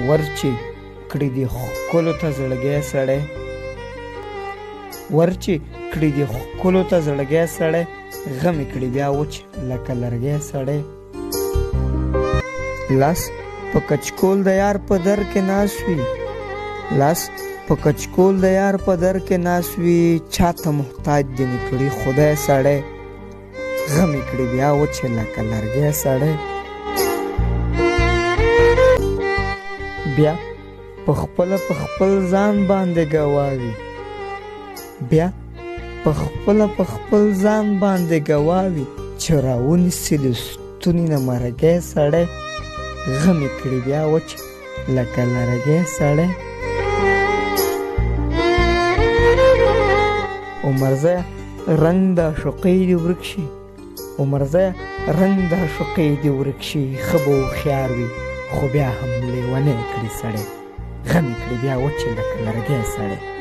ورچې کړي دي ښکلو ته زړګی سړی ورچې کړي دي ښکلو ته زړګی سړی غمې کړي بیا وچ لکه لرګی سړی لاس په کچکول د یار په در کې ناست وي لاس په کچکول د یار په در کې ناست وي چاته محتاج دې نه کړي خدای سړی غمې کړي بیا وچ لکه لرګی سړی بیا په خپل ځان باندې ګواوي بیا په خپل ځان باندې ګواوي چې راونیسي له ستوني نه مرګی سړی غمې کړي بیا وچ لکه لرګی سړی عمرزیه رنګ د عشقۍ دې ورک شي عمرزیه رنګ د عشقۍ دې ورک شي ښه به هوښیار وي خو بیا هم لیونی کړي سړی غمې کړي بیا وچ لکه لرګی سړی